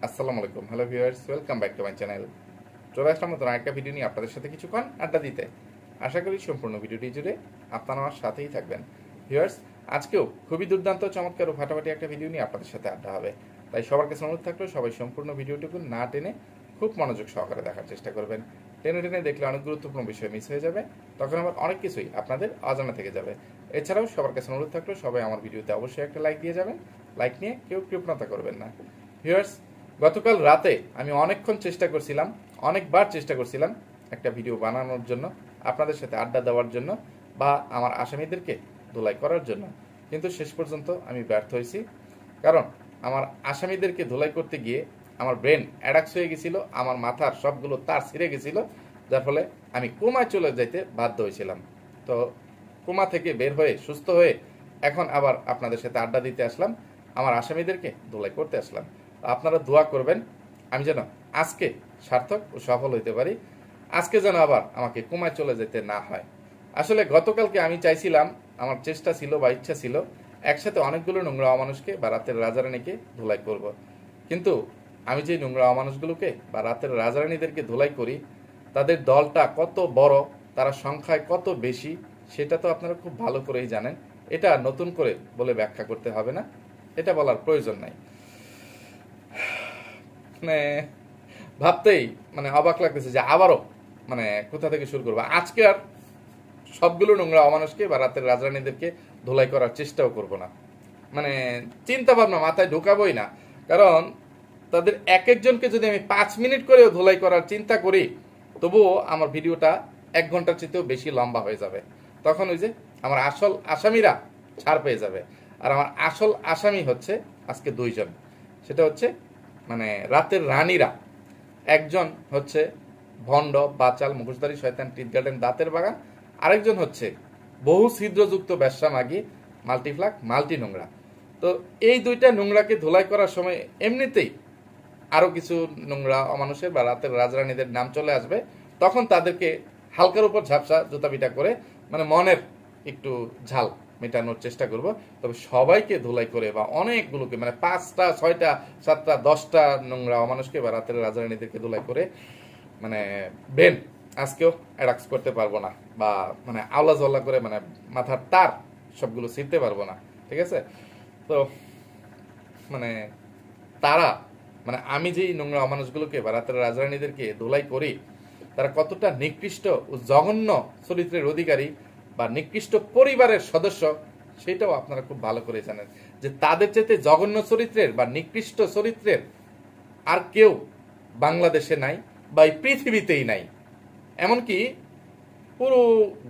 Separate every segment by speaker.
Speaker 1: আসসালামু আলাইকুম, hello viewers, welcome back to my channel. চলে আসলাম নতুন আরেকটা ভিডিও নিয়ে আপনাদের সাথে কিছুক্ষণ আড্ডা দিতে। আশা করি সম্পূর্ণ ভিডিওটি জুড়ে আপনারা আমার সাথেই থাকবেন। ভিউয়ার্স, আজকেও খুবই দুর্দান্ত, চমৎকার ও ফাটাফাটি একটা ভিডিও নিয়ে আপনাদের সাথে আড্ডা হবে। তাই সবার কাছে অনুরোধ থাকলো সবাই সম্পূর্ণ ভিডিওটুকু না টেনে খুব মনোযোগ সহকারে দেখার চেষ্টা করবেন। টেনে টেনে দেখলে অনেক গুরুত্বপূর্ণ বিষয় মিস হয়ে যাবে, তখন আবার অনেক কিছুই আপনাদের অজানা থেকে যাবে। এছাড়াও সবার কাছে অনুরোধ থাকলো সবাই আমার ভিডিওতে অবশ্যই একটা লাইক দিয়ে যাবেন। লাইক নিয়ে কেউ কৃপণতা করবেন না। ভিউয়ার্স, গতকাল রাতে আমি অনেকক্ষণ চেষ্টা করছিলাম, অনেকবার চেষ্টা করছিলাম একটা ভিডিও বানানোর জন্য, আপনাদের সাথে আড্ডা দেওয়ার জন্য বা আমার আসামিদেরকে ধোলাই করার জন্য, কিন্তু শেষ পর্যন্ত আমি ব্যর্থ হয়েছি। কারণ আমার আসামিদেরকে ধোলাই করতে গিয়ে আমার ব্রেন অ্যাডাক্স হয়ে গেছিল, আমার মাথার সবগুলো তার ছিঁড়ে গেছিল, যার ফলে আমি কোমায় চলে যাইতে বাধ্য হয়েছিলাম। তো কোমা থেকে বের হয়ে সুস্থ হয়ে এখন আবার আপনাদের সাথে আড্ডা দিতে আসলাম, আমার আসামিদেরকে ধোলাই করতে আসলাম। আপনারা দোয়া করবেন আমি যেন আজকে সার্থক ও সফল হইতে পারি, আজকে যেন আবার আমাকে কোমায় চলে যেতে না হয়। আসলে গতকালকে আমি চাইছিলাম, আমার চেষ্টা ছিল বা ইচ্ছা ছিল একসাথে অনেকগুলো নোংরা অমানুষকে বা রাতের রাজারানীকে ধোলাই করব। কিন্তু আমি যে নোংরা অমানুষগুলোকে বা রাতের রাজারানীদেরকে ধোলাই করি, তাদের দলটা কত বড়, তারা সংখ্যায় কত বেশি, সেটা তো আপনারা খুব ভালো করেই জানেন। এটা নতুন করে বলে ব্যাখ্যা করতে হবে না, এটা বলার প্রয়োজন নাই। মানে ভাবতেই অবাক লাগতেছে যে আবারও কোথা থেকে শুরু করবো। আজকে আর সবগুলো নোংরা অমানুষকে বা রাতের রাজরানীদেরকে ধোলাই করার চেষ্টাও করব না, চিন্তা ভাবনা মাথায় ঢোকাবোই না। কারণ তাদের এক একজনকে যদি আমি 5 মিনিট করেও ধোলাই করার চিন্তা করি, তবুও আমার ভিডিওটা 1 ঘন্টার চেয়েও বেশি লম্বা হয়ে যাবে। তখন ওই যে আমার আসল আসামিরা ছাড় পেয়ে যাবে। আর আমার আসল আসামি হচ্ছে আজকে 2 জন। সেটা হচ্ছে রাতের রানীরা। একজন হচ্ছে ভণ্ড, বাচাল, মুখোশধারী, শয়তান, টিট গার্ডেন, দাঁতের বাগান। আরেকজন হচ্ছে বহু ছিদ্রযুক্ত ব্যবসা মাগি, মাল্টিফ্লাক, মাল্টি নোংরা। তো এই 2টা নোংরাকে ধোলাই করার সময় এমনিতেই আরো কিছু নোংরা অমানুষের বা রাতের রাজরানীদের নাম চলে আসবে। তখন তাদেরকে হালকার উপর ঝাপসা জুতাপিটা করে মনের একটু ঝাল মেটানোর চেষ্টা করব। তবে সবাইকে ধোলাই করে বা অনেকগুলোকে 5টা, 6টা, 7টা, 10টা নোংরা অমানুষকে বা রাতের রাজরানীদেরকে ধোলাই করে ব্রেন আজকেও অ্যাডাক্স করতে পারবো না, বা আওলা জল্লা করে মাথার তার সবগুলো ছিঁড়তে পারবো না। ঠিক আছে? তো তারা আমি যেই নোংরা অমানুষগুলোকে বা রাতের রাজরানীদেরকে ধোলাই করি, তারা কতটা নিকৃষ্ট ও জঘন্য চরিত্রের অধিকারী বা নিকৃষ্ট পরিবারের সদস্য, সেটাও আপনারা খুব ভালো করে জানেন যে তাদের চাইতে জঘন্য চরিত্রের বা নিকৃষ্ট চরিত্রের আর কেউ বাংলাদেশে নাই বা এই পৃথিবীতেই নাই। এমনকি পুরো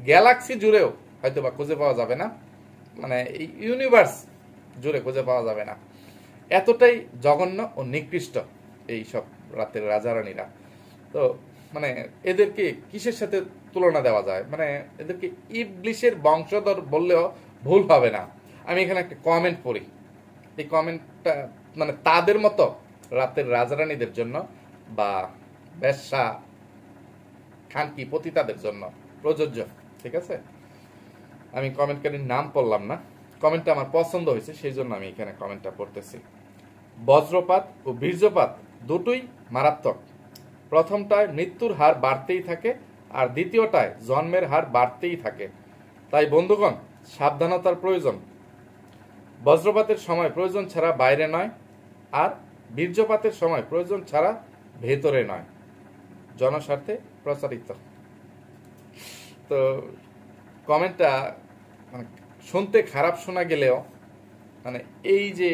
Speaker 1: গ্যালাক্সি জুড়েও হয়তো বা খুঁজে পাওয়া যাবে না, এই ইউনিভার্স জুড়ে খুঁজে পাওয়া যাবে না। এতটাই জঘন্য ও নিকৃষ্ট এই সব রাতের রাজারানীরা। তো এদেরকে কিসের সাথে তুলনা দেওয়া যায়? এদেরকে ইবলিশের বংশধর বললেও ভুল হবে না। আমি এখানে একটা কমেন্ট পড়ি, এই কমেন্টটা তাদের মতো রাতের রাজারানীদের জন্য বা বেশ্যা, খানকি, পতিতাদের জন্য প্রযোজ্য। ঠিক আছে? আমি কমেন্টকারীর নাম পড়লাম না, কমেন্টটা আমার পছন্দ হয়েছে, সেই জন্য আমি এখানে কমেন্টটা পড়তেছি। বজ্রপাত ও বীর্যপাত দুটোই মারাত্মক। প্রথমটায় মৃত্যুর হার বাড়তেই থাকে, আর দ্বিতীয়টায় জন্মের হার বাড়তেই থাকে। তাই বন্ধুগণ, সাবধানতার প্রয়োজন। বজ্রপাতের সময় প্রয়োজন ছাড়া বাইরে নয়, আর বীর্যপাতের সময় প্রয়োজন ছাড়া ভেতরে নয়। জনস্বার্থে প্রচারিত। তো কমেন্টটা শুনতে খারাপ শোনা গেলেও এই যে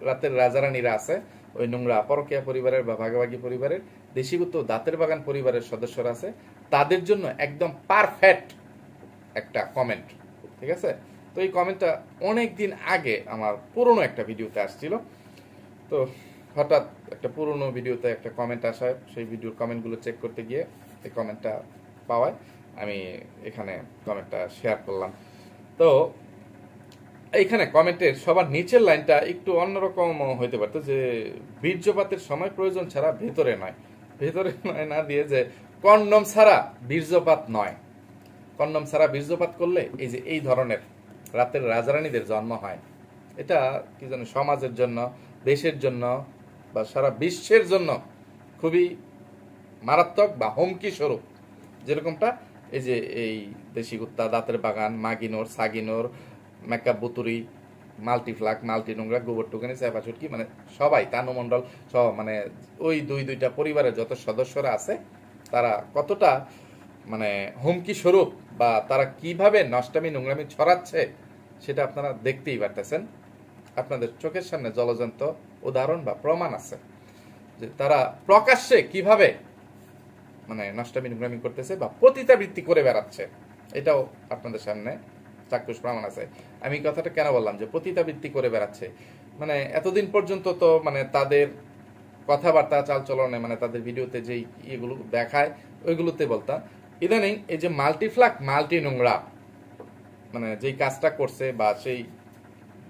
Speaker 1: রাতের রাজারানীরা আছে, ওই নোংরা পরকীয়া পরিবারের বা ভাগাভাগি পরিবারের, দেশীভূত দাঁতের বাগান পরিবারের সদস্যরা আছে, তাদের জন্য একদম পারফেক্ট একটা কমেন্ট। ঠিক আছে? তো এই কমেন্টটা অনেক দিন আগে আমার পুরনো একটা ভিডিওতে আসছিল। তো হঠাৎ একটা পুরনো ভিডিওতে একটা কমেন্ট আসায়, সেই ভিডিওর কমেন্টগুলো চেক করতে গিয়ে এই কমেন্টটা পাওয়ায় আমি এখানে কমেন্টটা শেয়ার করলাম। তো এইখানে কমেন্টের সবার নিচের লাইনটা একটু অন্যরকম হইতে পারতো, যে বীর্যপাতের সময় প্রয়োজন ছাড়া ভেতরে নয়। ভেতরে নয় না দিয়ে যে কন্ডম ছাড়া বীর্যপাত নয়। কন্ডম ছাড়া বীর্যপাত করলে এই যে এই ধরনের রাতের রাজারানীদের জন্ম হয়। এটা কি জানো, সমাজের জন্য, দেশের জন্য, বা সারা বিশ্বের জন্য খুবই মারাত্মক বা হুমকি স্বরূপ। যেরকমটা এই যে এই দেশি কুত্তা, দাঁতের বাগান, মাগিনোর, সাগিনোর, মেকআপ বুতুরি, মাল্টিফ্লাক, মাল্টি নোংরা, গোবর টুকানি, চেপা চুটকি, মানে সবাই, তানুমণ্ডল সহ, মানে ওই দুইটা পরিবারের যত সদস্যরা আছে তারা কতটা মানে হুমকি স্বরূপ বা তারা কিভাবে নষ্টামি নোংরামি ছড়াচ্ছে সেটা আপনারা দেখতেই পারতেছেন। আপনাদের চোখের সামনে জলজন্ত উদাহরণ বা প্রমাণ আছে যে তারা প্রকাশ্যে কিভাবে মানে নষ্টামি নোংরামি করতেছে বা পতিতাবৃত্তি করে বেড়াচ্ছে, এটাও আপনাদের সামনে চাক্ষুষ প্রমাণ আছে। আমি কথাটা কেন বললাম যে পতিতাবৃত্তি করে বেড়াচ্ছে, মানে এতদিন পর্যন্ত তো মানে তাদের কথাবার্তা চালচলনে মানে তাদের ভিডিওতে যেই ইয়েগুলো দেখায় ওইগুলোতে বলতাম। ইদানিং এই যে মাল্টিফ্লাক মাল্টি নোংরা মানে যেই কাজটা করছে বা সেই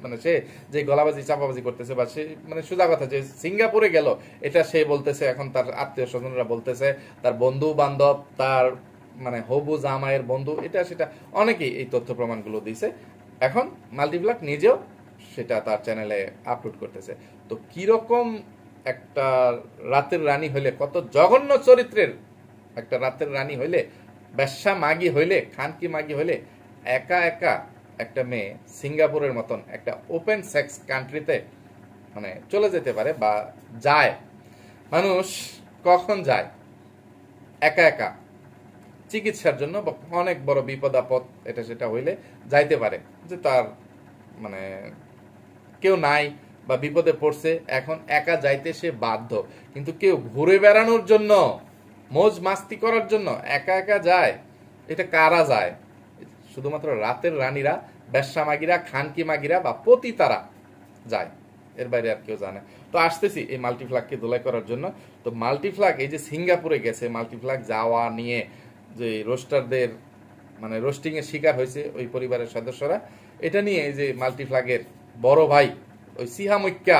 Speaker 1: মানে সে যে গলাবাজি চাপাবাজি করতেছে বা সে মানে সোজা কথা যে সিঙ্গাপুরে গেল এটা সে বলতেছে, এখন তার আত্মীয় স্বজনরা বলতেছে, তার বন্ধু বান্ধব, তার মানে হবু জামাইয়ের বন্ধু, এটা সেটা অনেকেই এই তথ্য প্রমাণগুলো দিছে। এখন মাল্টিপ্লাক নিজেও সেটা তার চ্যানেলে আপলোড করতেছে। তো কিরকম একটা রাতের রানী হইলে, কত জঘন্য চরিত্রের একটা রাতের রানী হইলে, বেশ্যা মাগি হইলে, খানকি মাগি হইলে একা একা একটা মেয়ে সিঙ্গাপুরের মতন একটা ওপেন সেক্স কান্ট্রিতে মানে চলে যেতে পারে বা যায়। মানুষ কখন যায় একা একা চিকিৎসার জন্য বা অনেক বড় বিপদ আপদ এটা সেটা হইলে যাইতে পারে, যে তার মানে কেউ নাই বা বিপদে পড়ছে, এখন একা যাইতে সে বাধ্য। কিন্তু কেউ ঘুরে বেড়ানোর জন্য, মৌজ মাস্তি করার জন্য একা একা যায়, এটা কারা যায়? শুধুমাত্র রাতের রানীরা, বেশ্যা মাগিরা, খানকি মাগিরা বা পতিতারা যায়, এর বাইরে আর কেউ জানে। তো আসতেছি এই মাল্টিফ্লাগকে ধোলাই করার জন্য। তো মাল্টিফ্লাগ এই যে সিঙ্গাপুরে গেছে, মাল্টিফ্লাগ যাওয়া নিয়ে যে রোস্টারদের মানে রোস্টিং এর শিকার হয়েছে ওই পরিবারের সদস্যরা, এটা নিয়ে এই যে মাল্টিফ্লাগের বড় ভাই ওই সিহামৈক্যা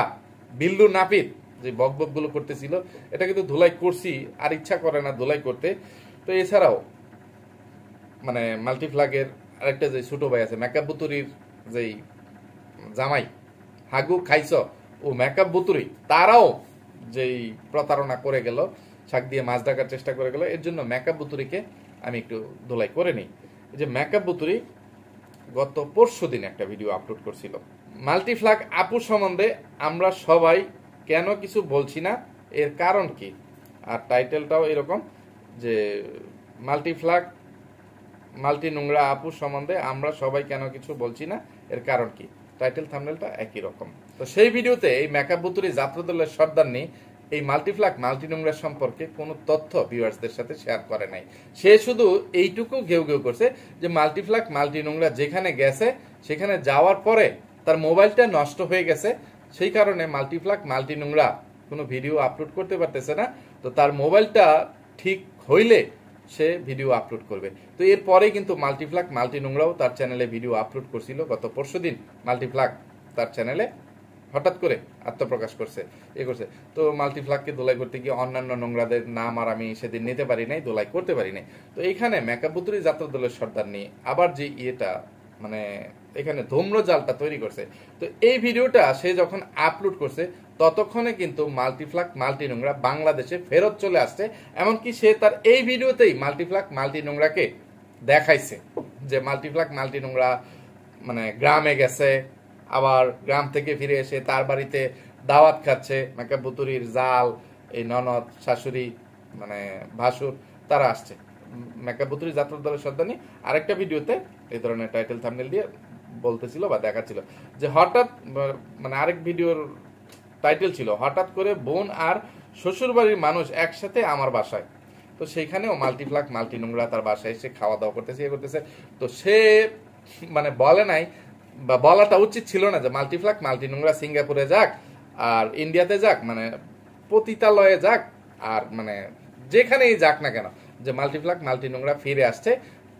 Speaker 1: বিল্লু নাপিত যে বকবক গুলো করতেছিল, এটা কিন্তু ধুলাই করছি, আর ইচ্ছা করে না ধুলাই করতে। তো এছাড়াও মানে মাল্টিফ্লাগের আরেকটা যে ছোট ভাই আছে মেকআপ বুতুরির যেই জামাই হাগু খাইছ ও মেকআপ বুতুরি, তারাও যেই প্রতারণা করে গেল, শাক দিয়ে মাছ ডাকার চেষ্টা করে গেল, এর জন্য মেকআপ বুতুরিকে আমি একটু ধোলাই করে নিই। এই যে মেকআপ বুতুরি গত পরশু দিন একটা ভিডিও আপলোড করছিল মাল্টিফ্লাগ আপুর সম্বন্ধে আমরা সবাই কেন কিছু বলছি না, এর কারণ কি, আর টাইটেলটাও এরকম যে মাল্টিফ্লাগ মাল্টি নোংরা আপুর সম্বন্ধে আমরা সবাই কেন কিছু বলছি না, এর কারণ কি, টাইটেল থাম্বনেলটা একই রকম। তো সেই ভিডিওতে এই মেকআপ বুতুরি যাত্রাদলের সর্দারনি এই মাল্টিফ্লাগ মাল্টি নোংরা সম্পর্কে কোনো তথ্য ভিউয়ার্সদের সাথে শেয়ার করে নাই। সে শুধু এইটুকু ঘেউ ঘেউ করছে যে মাল্টিফ্লাগ মাল্টি নোংরা যেখানে গেছে সেখানে যাওয়ার পরে তার মোবাইলটা নষ্ট হয়ে গেছে, সেই কারণে মাল্টিফ্লাগ মাল্টি নোংরা কোনো ভিডিও আপলোড করতে পারতেছে না। তো তার মোবাইলটা ঠিক হইলে সে ভিডিও আপলোড করবে। তো এরপরে কিন্তু মাল্টিফ্লাগ মাল্টি নোংরাও তার চ্যানেলে ভিডিও আপলোড করছিল গত পরশুদিন। মাল্টিফ্লাগ তার চ্যানেলে হঠাৎ করে আত্মপ্রকাশ করছে, এ করছে। তো মাল্টিফ্লাগকে ধোলাই করতে গিয়ে অন্যান্য নোংরাদের নাম আর আমি সেদিন নিতে পারি নাই, ধোলাই করতে পারি নাই। তো এখানে মেকআপ বুতুরি যাত্রা দলের সর্দার নিয়ে আবার যে ইয়েটা মানে এখানে ধূম্র জালটা তৈরি করছে। তো এই ভিডিওটা সে যখন আপলোড করছে ততক্ষণে কিন্তু মাল্টিফ্লাগ মাল্টি নোংরা বাংলাদেশে ফেরত চলে আসছে। এমনকি সে তার এই ভিডিওতেই মাল্টিফ্লাগ মাল্টি নোংরাকে দেখাইছে যে মাল্টিফ্লাগ মাল্টি নোংরা মানে গ্রামে গেছে, আবার গ্রাম থেকে ফিরে এসে তার বাড়িতে দাওয়াত খাচ্ছে, মেকআপ বুতুরির জাল, এই ননদ, শাশুড়ি, মানে ভাসুর, তারা আসছে। মেকআপ বুতুরি যাত্রা দলের সর্দারনি আরেকটা ভিডিওতে এই ধরনের টাইটেল থাম্বনেল দিয়ে বলতেছিল বা দেখাচ্ছিল যে হঠাৎ মানে আরেক ভিডিওর টাইটেল ছিল হঠাৎ করে বোন আর শ্বশুর বাড়ির মানুষ একসাথে আমার বাসায়। তো সেইখানেও মাল্টিফ্লাগ মাল্টি নোংরা তার বাসায় এসে খাওয়া দাওয়া করতেছে, ইয়ে করতেছে। তো সে মানে বলে নাই বা বলাটা উচিত ছিল না যে মাল্টিফ্লাগ মাল্টি নোংরা সিঙ্গাপুরে যাক আর ইন্ডিয়াতে যাক, মানে পতিতালয়ে যাক আর মানে যেখানেই যাক না কেন, যে মাল্টিফ্লাগ মাল্টি নোংরা ফিরে আসছে,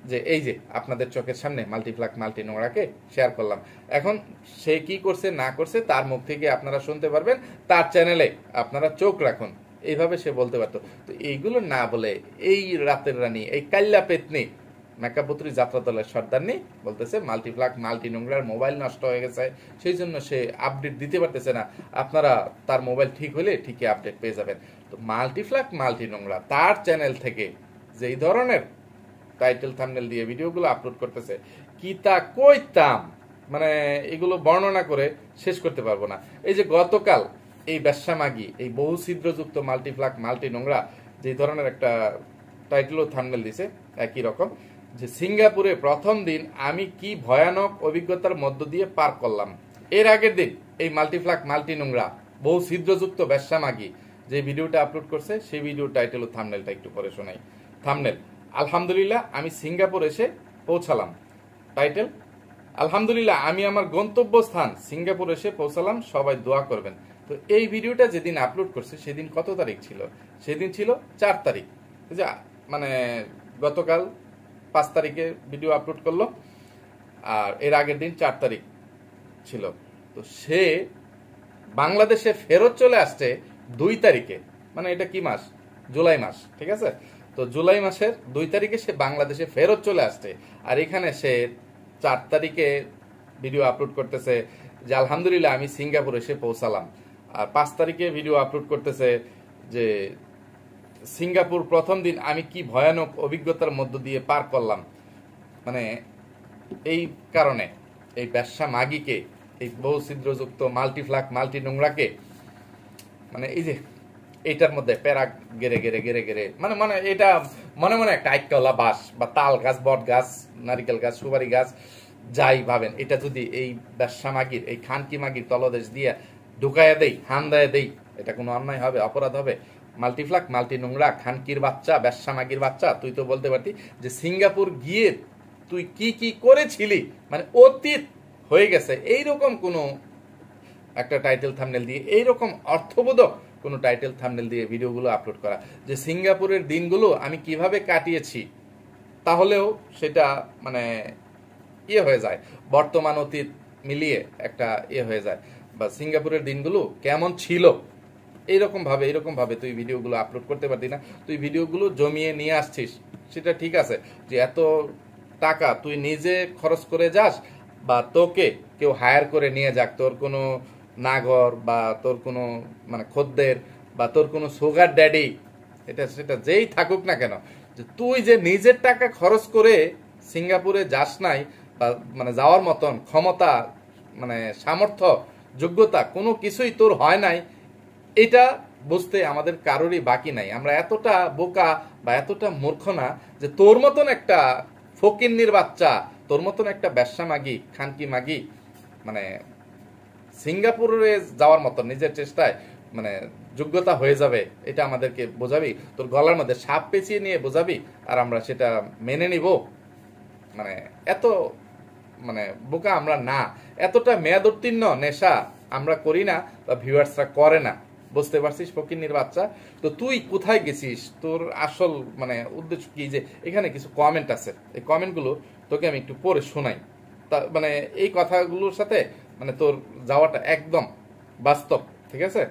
Speaker 1: যে এই যে আপনাদের চোখের সামনে মাল্টিফ্লাগ মাল্টি নোংরাকে শেয়ার করলাম। এখন সে কি করছে না করছে তার মুখ থেকে আপনারা শুনতে পারবেন, তার চ্যানেলে আপনারা চোখ রাখুন, এইভাবে সে বলতে পারতো। তো এইগুলো না বলে এই রাতের রানী, এই কাল্লা পেতনি মেকাপুত্রী যাত্রা দলের সর্দারনি বলতেছে মাল্টিপ্লাক মাল্টি নোংরার মোবাইল নষ্ট হয়ে গেছে, সেই জন্য সে আপডেট দিতে পারতেছে না। আপনারা তার মোবাইল ঠিক হলে ঠিকই আপডেট পেয়ে যাবেন। তো মাল্টিপ্লাক মাল্টি নোংরা তার চ্যানেল থেকে যেই ধরনের টাইটেল থাম্বনেল দিয়ে ভিডিওগুলো আপলোড করতেছে, কি তা কইতাম, মানে এগুলো বর্ণনা করে শেষ করতে পারবো না। এই যে গতকাল এই ব্যবসা মাগি, এই বহু ছিদ্রযুক্ত মাল্টিপ্লাক মাল্টি নোংরা যে ধরনের একটা টাইটেল ও থাম্বনেল দিছে একই রকম, যে সিঙ্গাপুরে প্রথম দিন আমি কি ভয়ানক অভিজ্ঞতার মধ্য দিয়ে পার করলাম। এর আগের দিন এই মাল্টিপ্লাক মাল্টি নোংরা বহু ছিদ্রযুক্ত ব্যবসা মাগি যে ভিডিওটা আপলোড করছে, সেই ভিডিও টাইটেল ও থাম্বনেলটা একটু পরে শোনাই। থাম্বনেল: আলহামদুলিল্লাহ আমি সিঙ্গাপুর এসে পৌঁছালাম। টাইটেল: আলহামদুলিল্লাহ আমি আমার গন্তব্যস্থান সিঙ্গাপুর এসে পৌঁছালাম, সবাই দোয়া করবেন। তো এই ভিডিওটা যেদিন আপলোড করছে সেদিন কত তারিখ ছিল? সেদিন ছিল 4 তারিখ, মানে গতকাল 5 তারিখে ভিডিও আপলোড করলো, আর এর আগের দিন 4 তারিখ ছিল। তো সে বাংলাদেশে ফেরত চলে আসছে 2 তারিখে, মানে এটা কি মাস? জুলাই মাস, ঠিক আছে? তো জুলাই মাসের 2 তারিখে সে বাংলাদেশে ফেরত চলে আসছে, আর এখানে সে 4 তারিখে ভিডিও আপলোড করতেছে যে আলহামদুলিল্লাহ আমি সিঙ্গাপুর এসে পৌঁছালাম। আর 5 তারিখে ভিডিও আপলোড করতেছে যে সিঙ্গাপুর প্রথম দিন আমি কি ভয়ানক অভিজ্ঞতার মধ্য দিয়ে পার করলাম। মানে এই কারণে এই ব্যবসা মাগিকে, এই বহু ছিদ্রযুক্ত মাল্টিপ্লাক মাল্টি নোংরাকে, মানে এই যে এইটার মধ্যে প্যারাক গেরে গেরে গেরে গেরে মানে মানে এটা মনে মনে একটা আইকলা বাস বা তাল গাছ, বট গাছ, নারিকেল গাছ, সুপারি গাছ যাই ভাবেন, এটা যদি এই ব্যবসা মাগির, এই খানকি মাগির তলদেশ দিয়ে ঢুকাইয়া দেই, হান্দায় দেই, এটা কোনো অন্যায় হবে? অপরাধ হবে? মাল্টিপ্লাক মাল্টি নোংরা খানকির বাচ্চা, ব্যবসা মাগির বাচ্চা, তুই তো বলতে পারতি যে সিঙ্গাপুর গিয়ে তুই কি কি করেছিলি, মানে অতীত হয়ে গেছে, এইরকম কোনো একটা টাইটেল থাম্বনেল দিয়ে, এইরকম অর্থবোধক কোনো টাইটেল থাম্বনেল দিয়ে ভিডিওগুলো আপলোড করা, যে সিঙ্গাপুরের দিনগুলো আমি কিভাবে কাটিয়েছি, তাহলেও সেটা মানে ইয়ে হয়ে যায়, বর্তমান অতীত মিলিয়ে একটা ইয়ে হয়ে যায়, বা সিঙ্গাপুরের দিনগুলো কেমন ছিল, এইরকম ভাবে তুই ভিডিওগুলো আপলোড করতে পারতি না? তুই ভিডিওগুলো জমিয়ে নিয়ে আসছিস, সেটা ঠিক আছে, যে এত টাকা তুই নিজে খরচ করে যাস বা তোকে কেউ হায়ার করে নিয়ে যাক, তোর কোনো নাগর বা তোর কোনো মানে খদ্দের বা তোর কোনো সুগার ড্যাডি, এটা সেটা যেই থাকুক না কেন, যে তুই যে নিজের টাকা খরচ করে সিঙ্গাপুরে যাস নাই, বা মানে যাওয়ার মতন ক্ষমতা, মানে সামর্থ্য, যোগ্যতা কোনো কিছুই তোর হয় নাই, এটা বুঝতে আমাদের কারোরই বাকি নাই। আমরা এতটা বোকা বা এতটা মূর্খ না যে তোর মতন একটা ফকিন্নির বাচ্চা, তোর মতন একটা ব্যবসা মাগি, খানকি মাগি, মানে সিঙ্গাপুরে যাওয়ার মতন নিজের চেষ্টায় মানে যোগ্যতা হয়ে যাবে, এটা আমাদেরকে বোঝাবি? তোর গলার মধ্যে সাপ পেঁচিয়ে নিয়ে বোঝাবি আর আমরা সেটা মেনে নিব? মানে এত মানে বোকা আমরা না, এতটা মেয়াদোত্তীর্ণ নেশা আমরা করি না, বা ভিউয়ার্সরা করে না। বুঝতে পারছিস ফকিন্নির বাচ্চা? তো তুই কোথায় গেছিস? তোর আসল মানে উদ্দেশ্য কি? যে এখানে কিছু কমেন্ট আছে, এই কমেন্টগুলো তোকে আমি একটু পড়ে শোনাই। তা মানে এই কথাগুলোর সাথে মানে তোর যাওয়াটা একদম বাস্তব, ঠিক আছে?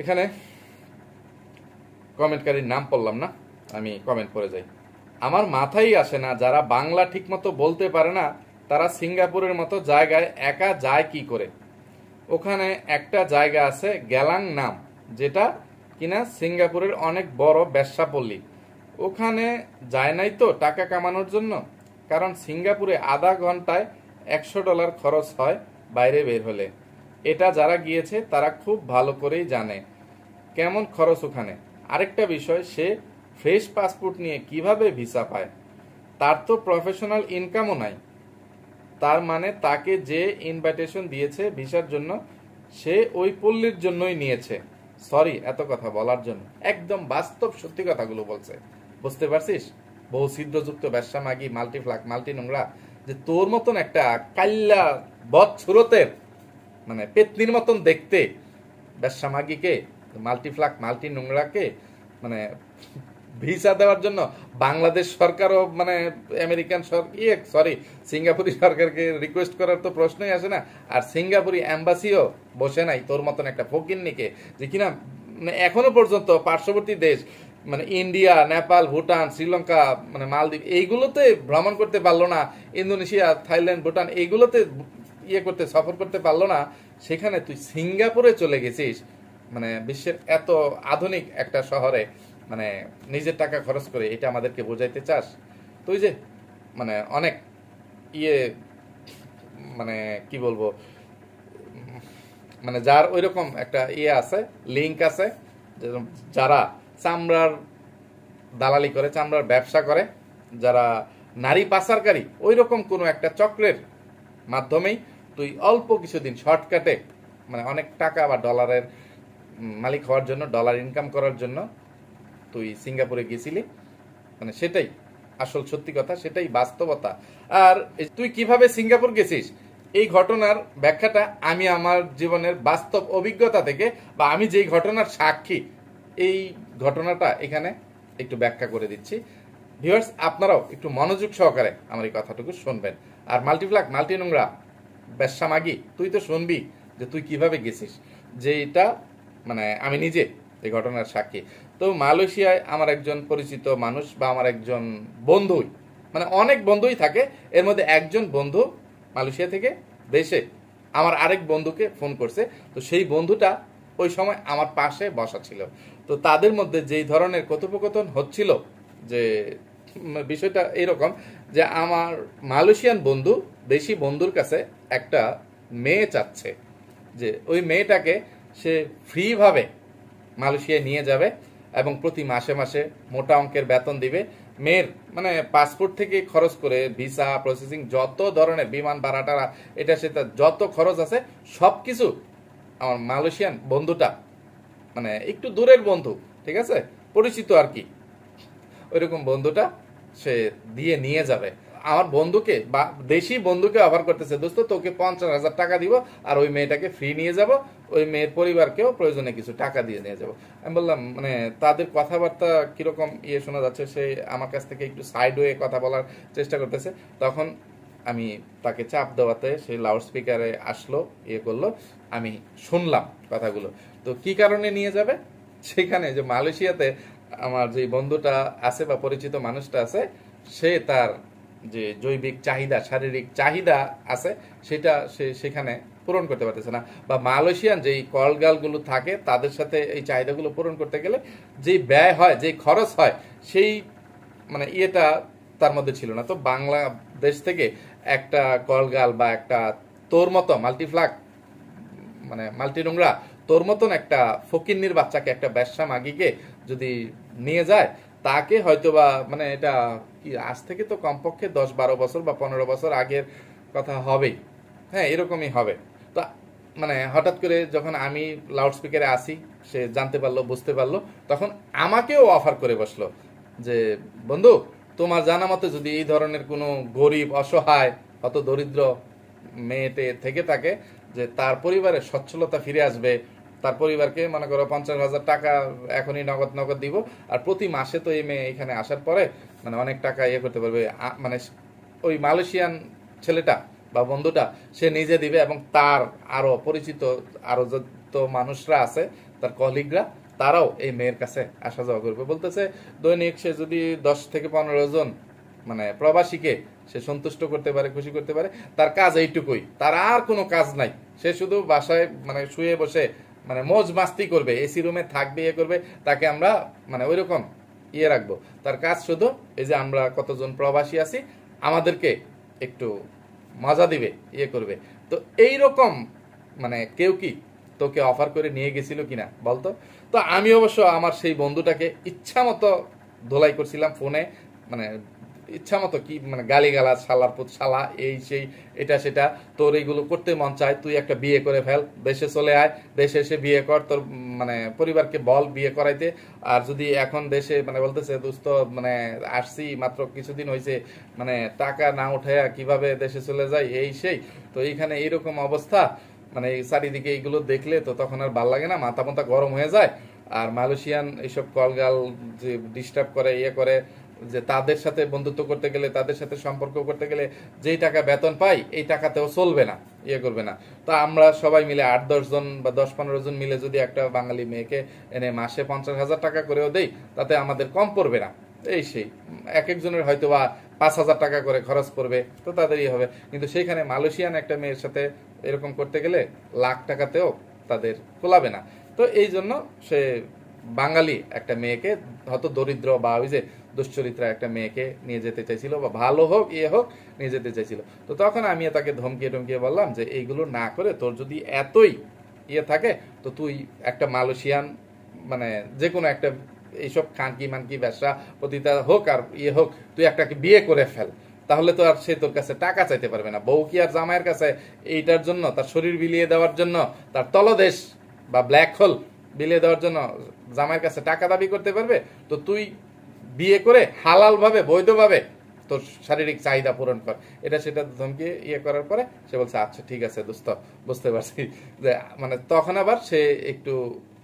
Speaker 1: এখানে কমেন্টকারীর নাম পড়লাম না, আমি কমেন্ট পড়ে যাই। আমার মাথায় আসে না, যারা বাংলা ঠিকমতো বলতে পারে না তারা সিঙ্গাপুরের মতো জায়গায় একা যায় কি করে? ওখানে একটা জায়গা আছে গ্যালাং নাম, যেটা কিনা সিঙ্গাপুরের অনেক বড় ব্যবসাপল্লী। ওখানে যায় নাই তো টাকা কামানোর জন্য? কারণ সিঙ্গাপুরে আধা ঘন্টায় $100 খরচ হয় বাইরে বের হলে। এটা যারা গিয়েছে তারা খুব ভালো করেই জানে কেমন খরচ ওখানে। আরেকটা বিষয়, সে ফ্রেশ পাসপোর্ট নিয়ে কিভাবে ভিসা পায়? তার তো প্রফেশনাল ইনকামও নাই। তার মানে তাকে যে ইনভাইটেশন দিয়েছে ভিসার জন্য, সে ওই পল্লীর জন্যই নিয়েছে। সরি এত কথা বলার জন্য। একদম বাস্তব সত্যি কথাগুলো বলছে, বুঝতে পারছিস? বহু ছিদ্রযুক্ত ব্যবসা মাগি, মাল্টিপ্লাক মাল্টি নোংরা, যে তোর মতন একটা কাল্লা বৎসুরতের মানে পেতনির মতন দেখতে ব্যবসা মাগিকে, মাল্টিপ্লাক মাল্টি নোংরাকে মানে ভিসা দেওয়ার জন্য বাংলাদেশ সরকারও মানে আমেরিকান সিঙ্গাপুরি সরকারকে রিকোয়েস্ট করার তো প্রশ্নই আসে না। আর সিঙ্গাপুরি এম্বাসিও বসে নাই তোর মতন একটা ফকিন্নিকে, যে কিনা এখনো পর্যন্ত পার্শ্ববর্তী দেশ মানে ইন্ডিয়া, নেপাল, ভুটান, শ্রীলঙ্কা, মানে মালদ্বীপ, এইগুলোতে ভ্রমণ করতে পারলো না, ইন্দোনেশিয়া, থাইল্যান্ড, ভুটান, এইগুলোতে সফর করতে পারলো না, সেখানে তুই সিঙ্গাপুরে চলে গেছিস, মানে বিশ্বের এত আধুনিক একটা শহরে, মানে নিজের টাকা খরচ করে, এটা আমাদেরকে বোঝাইতে চাস? তুই যে মানে অনেক ইয়ে, মানে কি বলবো, মানে যার ওইরকম একটা ইয়ে আছে, লিঙ্ক আছে, যারা চামড়ার দালালি করে, চামড়ার ব্যবসা করে, যারা নারী পাচারকারী, ওই রকম কোনো একটা চক্রের মাধ্যমেই তুই অল্প কিছুদিন শর্টকাটে মানে অনেক টাকা বা ডলারের মালিক হওয়ার জন্য, ডলার ইনকাম করার জন্য তুই সিঙ্গাপুরে গেছিলি। মানে সেটাই আসল সত্যি কথা, সেটাই বাস্তবতা। আর তুই কিভাবে সিঙ্গাপুর গেছিস, এই ঘটনার ব্যাখ্যাটা আমি আমার জীবনের বাস্তব অভিজ্ঞতা থেকে, বা আমি যেই ঘটনার সাক্ষী, এই ঘটনাটা এখানে একটু ব্যাখ্যা করে দিচ্ছি। ভিউয়ার্স, আপনারাও একটু মনোযোগ সহকারে আমার এই কথাটুকু শুনবেন। আর মাল্টিপ্লাক, মাল্টি নোংরা, বেশ্যা মাগি, তুই তো শুনবি যে তুই কিভাবে গেছিস, যে এটা মানে আমি নিজে এই ঘটনার সাক্ষী। তো মালয়েশিয়ায় আমার একজন পরিচিত মানুষ, বা আমার একজন বন্ধুই, মানে অনেক বন্ধুই থাকে, এর মধ্যে একজন বন্ধু মালয়েশিয়া থেকে দেশে আমার আরেক বন্ধুকে ফোন করছে। তো সেই বন্ধুটা ওই সময় আমার পাশে বসা ছিল। তো তাদের মধ্যে যেই ধরনের কথোপকথন হচ্ছিল, যে বিষয়টা এইরকম, যে আমার মালয়েশিয়ান বন্ধু দেশি বন্ধুর কাছে একটা মেয়ে চাচ্ছে, যে ওই মেয়েটাকে সে ফ্রিভাবে মালয়েশিয়ায় নিয়ে যাবে এবং প্রতি মাসে মাসে মোটা অঙ্কের বেতন দিবে। মেয়ের মানে পাসপোর্ট থেকে খরচ করে ভিসা প্রসেসিং, যত ধরনের বিমান ভাড়াটারা, এটা সেটা যত খরচ আছে সব কিছু আমার মালয়েশিয়ান বন্ধুটা, মানে একটু দূরের বন্ধু, ঠিক আছে, পরিচিত আর কি, ওইরকম বন্ধুটা সে দিয়ে নিয়ে যাবে। আমার বন্ধুকে বা দেশি বন্ধুকে অফার করতেছে, দোস্ত তোকে 50,000 টাকা দিব, আর ওই মেয়েটাকে ফ্রি নিয়ে যাব, ওই মেয়ের পরিবারকেও প্রয়োজনে কিছু টাকা দিয়ে নিয়ে যাব। আমি বললাম, মানে তাদের কথাবার্তা কিরকম ইয়ে শোনা যাচ্ছে, সে আমার কাছ থেকে একটু সাইড হয়ে কথা বলার চেষ্টা করতেছে। তখন আমি তাকে চাপ দেওয়াতে সে লাউড স্পিকারে আসলো, ইয়ে করলো, আমি শুনলাম কথাগুলো। তো কি কারণে নিয়ে যাবে, সেখানে যে মালয়েশিয়াতে আমার যে বন্ধুটা আছে বা পরিচিত মানুষটা আছে, সে তার যে জৈবিক চাহিদা, শারীরিক চাহিদা আছে, সেটা সে সেখানে পূরণ করতে পারতেছে না, বা মালয়েশিয়ান যেই কলগালগুলো থাকে তাদের সাথে এই চাহিদাগুলো পূরণ করতে গেলে যেই ব্যয় হয়, যেই খরচ হয়, সেই মানে ইয়েটা তার মধ্যে ছিল না। তো বাংলাদেশ থেকে একটা কলগাল বা একটা তোর মতো মাল্টিপ্লাক, মানে মাল্টি নোংরা, তোর মতন একটা ফকিন্নির বাচ্চাকে, একটা বেশ্যা মাগিকে যদি নিয়ে যায়, তাকে হয়তোবা, মানে এটা কি আজ থেকে তো কমপক্ষে 10-12 বছর বা 15 বছর আগের কথা হবেই, হ্যাঁ এরকমই হবে। তো মানে হঠাৎ করে যখন আমি লাউড স্পিকারে আসি, সে জানতে পারলো, বুঝতে পারলো, তখন আমাকেও অফার করে বসলো যে বন্ধু, তোমার জানা মতে যদি এই ধরনের কোনো গরিব, অসহায়, অত দরিদ্র মেয়েতে থেকে থাকে, যে তার পরিবারের সচ্ছলতা ফিরে আসবে, তার পরিবারকে মনে করো 50,000 টাকা এখনই নগদ নগদ দিব, আর প্রতি মাসে তো এই মেয়ে এখানে আসার পরে মানে অনেক টাকা ইয়ে করতে পারবে, মানে ওই মালয়েশিয়ান ছেলেটা বা বন্ধুটা সে নিজে দিবে, এবং তার আরো পরিচিত আরো যত মানুষরা আছে, তার কলিগরা, তারাও এই মেয়ের কাছে আসা যাওয়া করবে। বলতেছে দৈনিক সে যদি 10 থেকে 15 জন মানে প্রবাসীকে সে সন্তুষ্ট করতে পারে, খুশি করতে পারে, তার কাজ এইটুকুই, তার আর কোনো কাজ নাই। সে শুধু বাসায় মানে শুয়ে বসে মানে মৌজ মাস্তি করবে, এসি রুমে থাকবে, ইয়ে করবে, তাকে আমরা মানে ওইরকম ইয়ে রাখবো। তার কাজ শুধু এই যে আমরা কতজন প্রবাসী আছি, আমাদেরকে একটু মজা দিবে, ইয়ে করবে। তো এইরকম মানে কেউ কি তোকে অফার করে নিয়ে গেছিল কিনা বলতো? তো আমি অবশ্য আমার সেই বন্ধুটাকে ইচ্ছা মতো ধোলাই করছিলাম ফোনে, মানে ইচ্ছা মতো কি মানে গালিগালাজ, শালার পুত শালা, এই সেই, এটা সেটা, তোর এইগুলো করতে মন চায়, তুই একটা বিয়ে করে ফেল, দেশে চলে আয়, দেশে এসে বিয়ে কর, তোর মানে পরিবারকে বল বিয়ে করাইতে। আর যদি এখন দেশে মানে বলতেছে দোস্ত মানে আসছি মাত্র কিছুদিন হয়েছে, মানে টাকা না উঠাইয়া কিভাবে দেশে চলে যায়, এই সেই, তো এইখানে এইরকম অবস্থা, মানে চারিদিকে এইগুলো দেখলে তো তখন আর ভাল লাগে না, মাথা মাথা গরম হয়ে যায়। আর মালয়েশিয়ান এইসব কলগাল যে ডিস্টার্ব করে, ইয়ে করে, যে তাদের সাথে বন্ধুত্ব করতে গেলে, তাদের সাথে সম্পর্ক করতে গেলে যেই টাকা বেতন পাই এই টাকাতেও চলবে না, ইয়ে করবে না। তো আমরা সবাই মিলে 8-10 জন বা 10-15 জন মিলে যদি একটা বাঙালি মেয়েকে এনে মাসে 50,000 টাকা করেও দেই, তাতে আমাদের কম পড়বে না। এই সেই এক একজনের হয়তো বা 5,000 টাকা করে খরচ পড়বে, তো তাদেরই হবে। কিন্তু সেইখানে মালয়েশিয়ান একটা মেয়ের সাথে এরকম করতে গেলে লাখ টাকাতেও তাদের কোলাবে না। তো এই জন্য সে বাঙালি একটা মেয়েকে, হয়তো দরিদ্র বা ওই যে দুশ্চরিত্রা একটা মেয়েকে নিয়ে যেতে চাইছিল, বা ভালো হোক ইয়ে হোক নিয়ে যেতে চাইছিল। তো তখন আমি তাকে ধমকিয়ে টমকিয়ে বললাম যে এইগুলো না করে তোর যদি এতই ইয়ে থাকে, তো তুই একটা মালয়েশিয়ান মানে যে কোনো একটা এইসব খানকি মানকি ব্যবসা প্রতিটা হোক আর ইয়ে হোক, তুই একটাকে বিয়ে করে ফেল। তাহলে তো আর সে তোর কাছে টাকা চাইতে পারবে না। বউ কি আর জামাইয়ের কাছে এইটার জন্য, তার শরীর বিলিয়ে দেওয়ার জন্য, তার তলদেশ বা ব্ল্যাক হোল বিলিয়ে দেওয়ার জন্য জামাইয়ের কাছে টাকা দাবি করতে পারবে? তো তুই বিয়ে করে হালাল ভাবে, বৈধভাবে তোর শারীরিক চাহিদা পূরণ কর। এটা সেটা ধমকি ইয়ে করার পরে সে বলছে আচ্ছা ঠিক আছে দোস্ত, বুঝতে পারছি। যে মানে তখন আবার সে একটু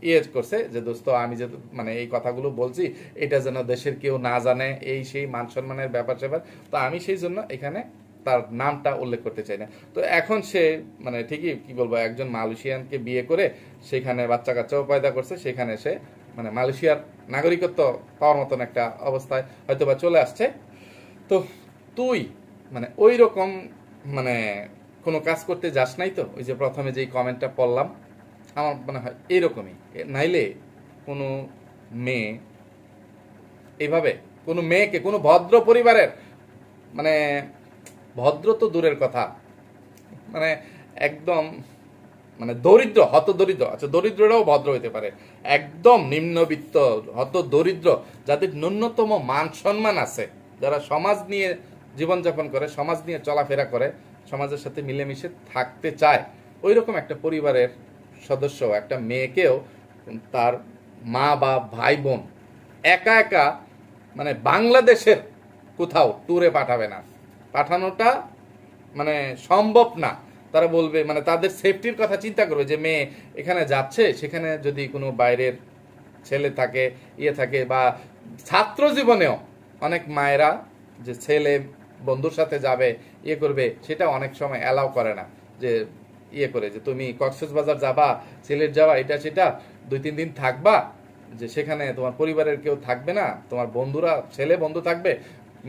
Speaker 1: ইয়ে করছে যে দোস্ত আমি যে মানে এই কথাগুলো বলছি এটা যেন দেশের কেউ না জানে, এই সেই মান সম্মানের ব্যাপার স্যাপার। তো আমি সেই জন্য এখানে তার নামটা উল্লেখ করতে চাই না। তো এখন সে মানে ঠিকই কি বলবো, একজন মালয়েশিয়ানকে বিয়ে করে সেখানে বাচ্চা কাচ্চাও পয়দা করছে, সেখানে সে মানে মালয়েশিয়ার নাগরিকত্ব পাওয়ার মতন একটা অবস্থায় হয়তো বা চলে আসছে। তো তুই মানে ওই রকম মানে কোনো কাজ করতে যাস নাই তো? ওই যে প্রথমে যেই কমেন্টটা পড়লাম, আমার মনে হয় এইরকমই। নাইলে কোনো মেয়ে এইভাবে, কোনো মেয়েকে, কোনো ভদ্র পরিবারের, মানে ভদ্র তো দূরের কথা, মানে একদম মানে দরিদ্র, হত দরিদ্র, আচ্ছা দরিদ্ররাও ভদ্র হইতে পারে, একদম নিম্নবিত্ত হত দরিদ্র, যাদের ন্যূনতম মান সম্মান আছে, যারা সমাজ নিয়ে জীবনযাপন করে, সমাজ নিয়ে চলাফেরা করে, সমাজের সাথে মিলেমিশে থাকতে চায়, ওই রকম একটা পরিবারের সদস্য একটা মেয়েকেও তার মা বা ভাই বোন একা একা মানে বাংলাদেশের কোথাও ট্যুরে পাঠাবে না। পাঠানোটা মানে সম্ভব না। তারা বলবে মানে তাদের সেফটির কথা চিন্তা করবে যে মেয়ে এখানে যাচ্ছে, সেখানে যদি কোনো বাইরের ছেলে থাকে, ইয়ে থাকে, বা ছাত্র জীবনেও অনেক মায়েরা যে ছেলে বন্ধুর সাথে যাবে ইয়ে করবে, সেটা অনেক সময় অ্যালাউ করে না। যে ইয়ে করে যে তুমি কক্সবাজার যাবা, সিলেট যাওয়া, এটা সেটা 2-3 দিন থাকবা, যে সেখানে তোমার পরিবারের কেউ থাকবে না, তোমার বন্ধুরা ছেলে বন্ধু থাকবে,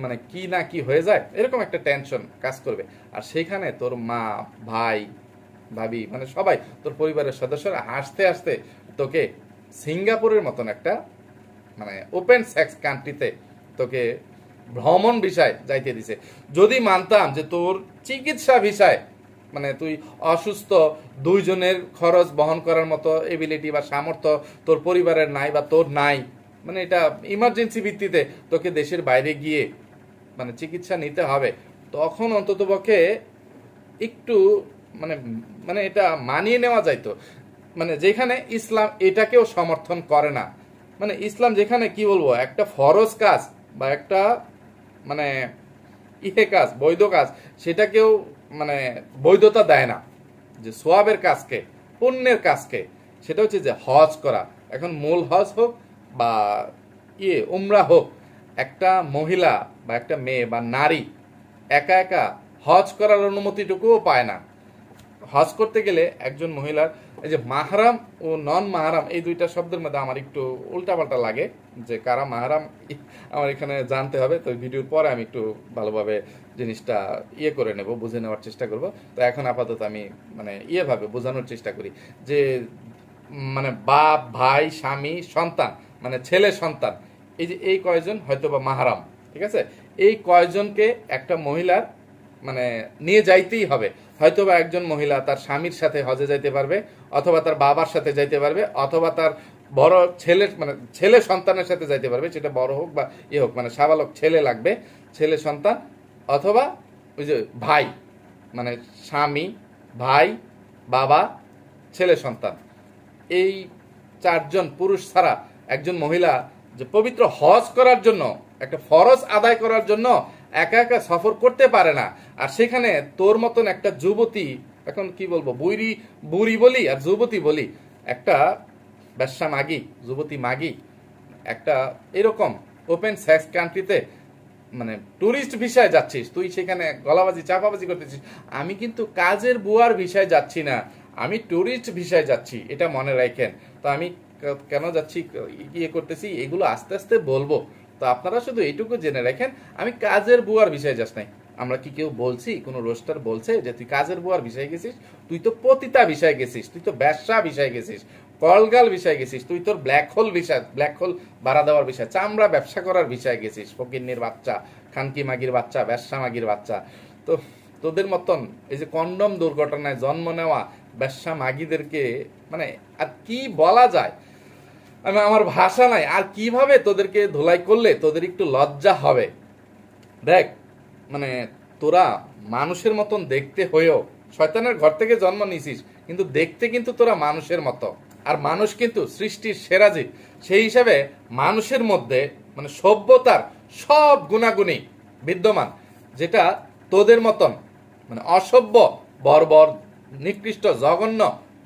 Speaker 1: মানে কি না কি হয়ে যায়, এরকম একটা টেনশন কাজ করবে। আর সেখানে তোর মা, ভাই, ভাবি, মানে সবাই তোর পরিবারের সদস্যরা হাসতে হাসতে তোকে সিঙ্গাপুরের মতন একটা মানে ওপেন সেক্স কান্ট্রিতে তোকে ভ্রমণ ভিসায় যাইতে দিছে। যদি মানতাম যে তোর চিকিৎসা ভিসায় মানে তুই অসুস্থ, 2 জনের খরচ বহন করার মতো এবিলিটি বা সামর্থ্য তোর পরিবারের নাই বা তোর নাই, মানে এটা ইমার্জেন্সি ভিত্তিতে তোকে দেশের বাইরে গিয়ে মানে চিকিৎসা নিতে হবে, তখন অন্ততপক্ষে একটু মানে মানে এটা মানিয়ে নেওয়া যাইতো। মানে যেখানে ইসলাম এটাকেও সমর্থন করে না, মানে ইসলাম যেখানে কি বলবো একটা ফরজ কাজ বা একটা মানে ইহে কাজ, বৈধ কাজ, সেটাকেও মানে বৈধতা দেয় না। যে সোয়াবের কাজকে, পুণ্যের কাজকে, সেটা হচ্ছে যে হজ করা, এখন মূল হজ হোক বা ইয়ে উমরা হোক, একটা মহিলা বা একটা মেয়ে বা নারী একা একা হজ করার অনুমতিটুকুও পায় না। হজ করতে গেলে একজন মহিলার এই যে মাহরাম ও নন মাহরাম, এই দুইটা শব্দের মধ্যে আমার একটু উল্টাপাল্টা লাগে, যে কারা মাহরাম আমার এখানে জানতে হবে। তো ভিডিওর পরে আমি একটু ভালোভাবে জিনিসটা ইয়ে করে নেব, বুঝে নেওয়ার চেষ্টা করব। তো এখন আপাতত আমি মানে ইয়েভাবে বোঝানোর চেষ্টা করি যে মানে বাপ, ভাই, স্বামী, সন্তান, মানে ছেলে সন্তান, এই যে এই কয়জন হয়তো বা মাহরাম, ঠিক আছে, এই কয়জনকে একটা মহিলার মানে নিয়ে যাইতেই হবে। হয়তো বা একজন মহিলা তার স্বামীর সাথে হজে যাইতে পারবে, অথবা তার বাবার সাথে যাইতে পারবে, অথবা তার বড় ছেলে মানে ছেলে সন্তানের সাথে যাইতে পারবে, সেটা বড় হোক বা ইয়ে হোক, মানে সাবালক ছেলে লাগবে, ছেলে সন্তান, অথবা ওই যে ভাই, মানে স্বামী, ভাই, বাবা, ছেলে সন্তান, এই 4 জন পুরুষ ছাড়া একজন মহিলা যে পবিত্র হজ করার জন্য, একটা ফরজ আদায় করার জন্য একা একা সফর করতে পারে না। আর সেখানে তোর মতন একটা যুবতী, এখন কি বলবো, বুড়ি বলি আর যুবতী বলি, একটা বেশ্যা মাগি, যুবতী মাগি, একটা এরকম ওপেন সেক্স কান্ট্রিতে মানে টুরিস্ট ভিসায় যাচ্ছিস, তুই সেখানে গলাবাজি চাপাবাজি করতেছিস। আমি কিন্তু কাজের বুয়ার ভিসায় যাচ্ছি না, আমি টুরিস্ট ভিসায় যাচ্ছি, এটা মনে রাখেন। তো আমি কেন যাচ্ছি, ইয়ে করতেছি, এগুলো আস্তে আস্তে বলবো। তো আপনারা শুধু এইটুকু জেনে রাখেন, আমি কাজের বুয়ার ভিসায় যাস নাই। আমরা কি কেউ বলছি, কোনো রোস্টার বলছে যে তুই কাজের বুয়ার বিষয়ে গেছিস? তুই তো পতিতা বিষয়ে গেছিস, তুই তো ব্যবসা বিষয়ে গেছিস, কলগাল বিষয়ে গেছিস, তুই তোর ব্ল্যাক হোল বিষয়, ব্ল্যাক হোল ভাড়া দেওয়ার বিষয়, চামড়া ব্যবসা করার বিষয়ে গেছিস। ফকিন্নির বাচ্চা, খানকি মাগির বাচ্চা, ব্যবসা মাগির বাচ্চা। তো তোদের মতন এই যে কন্ডম দুর্ঘটনায় জন্ম নেওয়া ব্যবসা মাগিদেরকে মানে আর কি বলা যায়, আমি আমার ভাষা নাই। আর কিভাবে তোদেরকে ধোলাই করলে তোদের একটু লজ্জা হবে। দেখ মানে তোরা মানুষের মতন দেখতে হয়েও শয়তানের ঘর থেকে জন্ম নিছিস, কিন্তু দেখতে কিন্তু তোরা মানুষের মতো। আর মানুষ কিন্তু সৃষ্টির সেরা জীব, সেই হিসাবে মানুষের মধ্যে মানে সভ্যতার সব গুণাগুণই বিদ্যমান, যেটা তোদের মতন মানে অসভ্য, বর্বর, নিকৃষ্ট, জঘন্য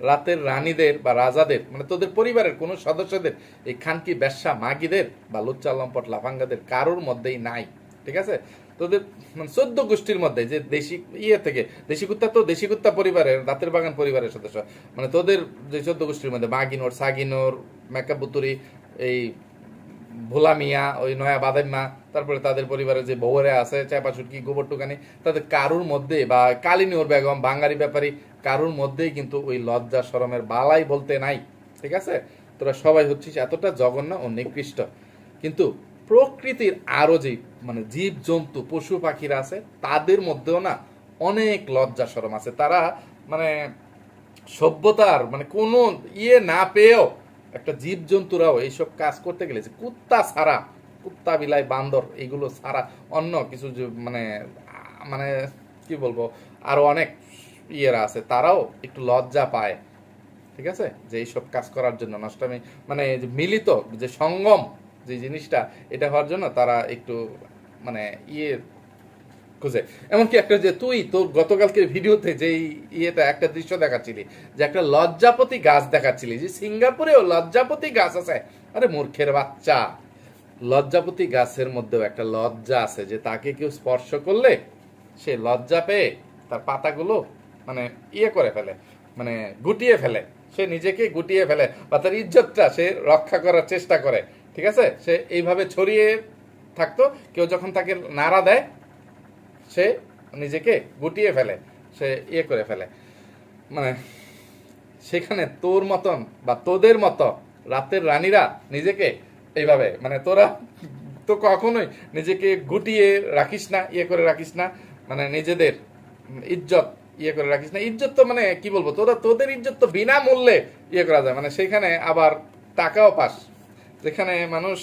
Speaker 1: রাতের রানীদের বা রাজাদের মানে তোদের পরিবারের কোনো সদস্যদের, এই খানকি বেশ্যা মাগিদের বা লুচ্চা লম্পট লাফাঙ্গাদের কারোর মধ্যেই নাই। ঠিক আছে? তোদের মানে 14 গোষ্ঠীর মধ্যে যে দেশি ইয়ে থেকে, দেশি কুত্তা তো দেশি কুত্তা পরিবারের, রাতের বাগান পরিবারের সদস্য, মানে তোদের যে 14 গোষ্ঠীর মধ্যে মাগিনোর, সাগিনোর, মেকআপ বুতুরি, এই ভোলা মিয়া, ওই নয়া বাদাইমা, তারপরে তাদের পরিবারের যে বউরে আছে, চাপা সুটকি, গোবর টুকানি, তাদের কারুর মধ্যে বা কালিনীর বেগম, বাঙালি ব্যাপারী, কারুর মধ্যেই কিন্তু ওই লজ্জা শরমের বালাই বলতে নাই। ঠিক আছে? তোরা সবাই হচ্ছিস এতটা জঘন্য ও নিকৃষ্ট। কিন্তু প্রকৃতির আরো যে মানে জীব জন্তু পশু পাখিরা আছে, তাদের মধ্যেও না অনেক লজ্জা শরম আছে। তারা মানে সভ্যতার মানে কোনো ইয়ে না পেয়েও, একটা জীব জন্তুরাও এইসব কাজ করতে গেলে যে কুত্তা ছাড়া, কুত্তা বিলাই বান্দর এগুলো ছাড়া অন্য কিছু মানে মানে কি বলবো, আরো অনেক ইয়েরা আছে, তারাও একটু লজ্জা পায়। ঠিক আছে? যে এইসব কাজ করার জন্য নষ্টামি মানে মিলিত যে সঙ্গম যে জিনিসটা, এটা হওয়ার জন্য তারা একটু মানে ইয়ে খুঁজে। এমনকি একটা যে তুই তোর গতকালকের ভিডিওতে যেই ইয়েটা একটা দৃশ্য দেখাচ্ছিলি, যে একটা লজ্জাপতি গাছ দেখাচ্ছিলি, যে সিঙ্গাপুরেও লজ্জাপতি গাছ আছে। আরে মূর্খের বাচ্চা, লজ্জাপতি গাছের মধ্যেও একটা লজ্জা আছে, যে তাকে কেউ স্পর্শ করলে সে লজ্জা পেয়ে তার পাতাগুলো মানে ইয়ে করে ফেলে, মানে গুটিয়ে ফেলে, সে নিজেকে গুটিয়ে ফেলে বা তার ইজ্জতটা সে রক্ষা করার চেষ্টা করে। ঠিক আছে? সে এইভাবে ছড়িয়ে থাকতো, কেউ যখন তাকে নাড়া দেয় সে নিজেকে গুটিয়ে ফেলে, সে ইয়ে করে ফেলে। মানে সেখানে তোর মতন বা তোদের মতো রাতের রানীরা নিজেকে এইভাবে মানে তোরা তো কখনোই নিজেকে গুটিয়ে রাখিস না, ইয়ে করে রাখিস না, মানে নিজেদের ইজ্জত ইয়ে করে রাখিস না। ইজ্জত তো মানে কি বলবো, তোরা তোদের ইজ্জত তো বিনামূল্যে ইয়ে করা যায়, মানে সেখানে আবার টাকাও পাস, যেখানে মানুষ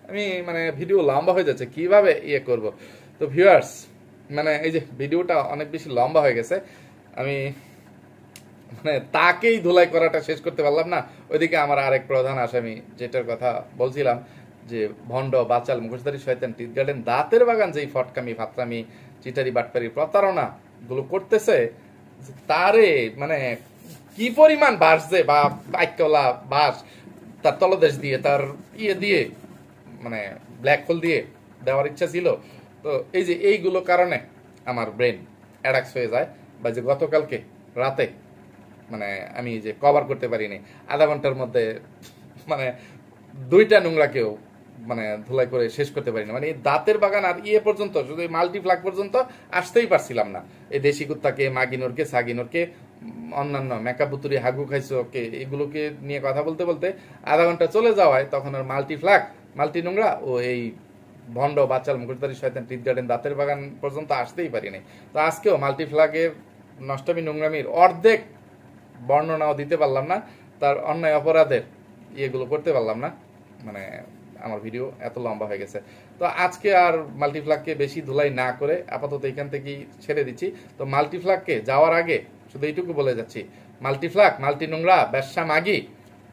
Speaker 1: আমি মানে ভিডিও লম্বা হয়ে যাচ্ছে, কিভাবে ইয়ে করব। তো ভিউয়ার্স মানে এই যে ভিডিওটা অনেক বেশি লম্বা হয়ে গেছে, আমি মানে তাকেই ধুলাই করাটা শেষ করতে পারলাম না। ওইদিকে আমার আরেক প্রধান আসামি, যেটার কথা বলছিলাম, যে ভণ্ড বাচাল মুখোশধারী শয়তান টি গার্ডেন দাঁতের বাগান যেই ফটকামি ফাতরামি চিটারি বাটপারি প্রতারণা গুলো করতেছে, তারে মানে কি পরিমাণ বাসছে বা বাক্যলা বাস তার তলদেশ দিয়ে, তার ইয়ে দিয়ে মানে ব্ল্যাক হোল দিয়ে দেওয়ার ইচ্ছা ছিল। তো এই যে এইগুলো কারণে আমার ব্রেন অ্যাডাক্স হয়ে যায়, বা যে গতকালকে রাতে মানে আমি যে কভার করতে পারিনি, আধা ঘন্টার মধ্যে মানে 2টা নোংরাকেও মানে ধুলাই করে শেষ করতে পারিনি। মানে এই দাঁতের বাগান আর ইয়ে পর্যন্ত, শুধু মাল্টিপ্লাক পর্যন্ত আসতেই পারছিলাম না। এই দেশি কুত্তাকে, মাগিনোরকে, সাগিনোরকে, অন্যান্য মেকআপ বুতুরি, হাগু খাইছো কে, এগুলোকে নিয়ে কথা বলতে বলতে আধা ঘন্টা চলে যাওয়ায় তখন আর মাল্টিফ্লাক, মাল্টি নোংরা ও এই ভণ্ড বাচাল মুখোশধারী শয়তান টি গার্ডেন দাঁতের বাগান পর্যন্ত আসতেই পারিনি। তো আজকেও মাল্টিফ্লাগের নষ্টামি নোংরামির অর্ধেক বর্ণনাও দিতে পারলাম না, তার অন্যায় অপরাধের ইয়েগুলো করতে পারলাম না, মানে আমার ভিডিও এত লম্বা হয়ে গেছে। তো আজকে আর মাল্টিফ্লাগকে বেশি ধুলাই না করে আপাতত এখান থেকেই ছেড়ে দিচ্ছি। তো মাল্টিফ্লাগকে যাওয়ার আগে শুধু এইটুকু বলে যাচ্ছি, মাল্টিফ্লাগ, মাল্টি নোংরা, ব্যবসা মাগি,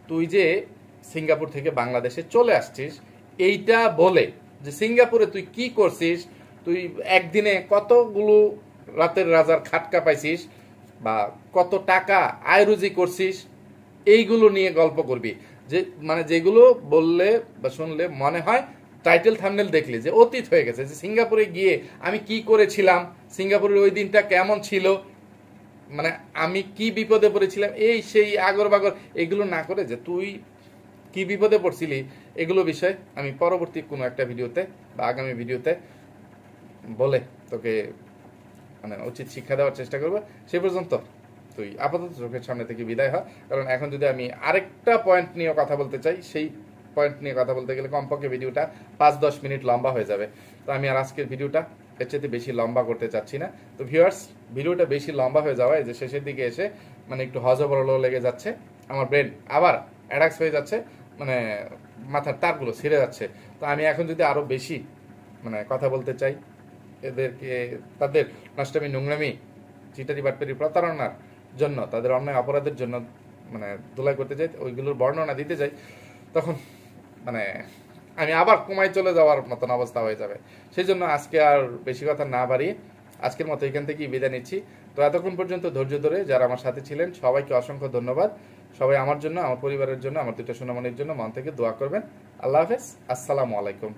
Speaker 1: তুই যে সিঙ্গাপুর থেকে বাংলাদেশে চলে আসছিস, এইটা বলে যে সিঙ্গাপুরে তুই কি করছিস, তুই একদিনে কতগুলো রাতের রাজার খাটকা পাইছিস বা কত টাকা আয় রুজি করছিস, এইগুলো নিয়ে গল্প করবি। যে মানে যেগুলো বললে বা শুনলে মনে হয় টাইটেল থাম্বনেল দেখলে যে অতীত হয়ে গেছে, যে সিঙ্গাপুরে গিয়ে আমি কি করেছিলাম, সিঙ্গাপুরের ওই দিনটা কেমন ছিল, মানে আমি কি বিপদে পড়েছিলাম, এই সেই আগর বাগর, এগুলো না করে যে তুই কি বিপদে পড়ছিলি এগুলো বিষয় আমি পরবর্তী কোনো একটা ভিডিওতে বা আগামী ভিডিওতে বলে তোকে মানে উচিত শিক্ষা দেওয়ার চেষ্টা করবো। সে পর্যন্ত তুই আপাতত চোখের সামনে থেকে বিদায় হ, কারণ এখন যদি আমি আরেকটা পয়েন্ট নিয়ে কথা বলতে চাই, সেই পয়েন্ট নিয়ে কথা বলতে গেলে কমপক্ষে ভিডিওটা 5-10 মিনিট লম্বা হয়ে যাবে। তো আমি আর আজকের ভিডিওটা এর চাইতে বেশি লম্বা করতে চাচ্ছি না। তো ভিউয়ার্স, ভিডিওটা বেশি লম্বা হয়ে যাওয়ায় যে শেষের দিকে এসে মানে একটু হজবরল লেগে যাচ্ছে, আমার ব্রেন আবার অ্যাডাক্স হয়ে যাচ্ছে, মানে মাথার তারগুলো ছিঁড়ে যাচ্ছে। তো আমি এখন যদি আরো বেশি মানে কথা বলতে চাই, এদেরকে তাদের নষ্টামি, নোংরামি, চিটারি বাটপারি, প্রতারণার জন্য, তাদের অন্যায় অপরাধের জন্য মানে ধুলাই করতে চাই, ওইগুলোর বর্ণনা দিতে চাই, তখন মানে আমি আবার কমায় চলে যাওয়ার মতন অবস্থা হয়ে যাবে। সেই জন্য আজকে আর বেশি কথা না বাড়িয়ে আজকের মতো এখান থেকেই বিদায় নিচ্ছি। তো এতক্ষণ পর্যন্ত ধৈর্য ধরে যারা আমার সাথে ছিলেন সবাইকে অসংখ্য ধন্যবাদ। সবাই আমার জন্য, আমার পরিবারের জন্য, আমার দুটো সোনামণির জন্য মন থেকে দোয়া করবেন। আল্লাহ হাফেজ, আসসালামু আলাইকুম।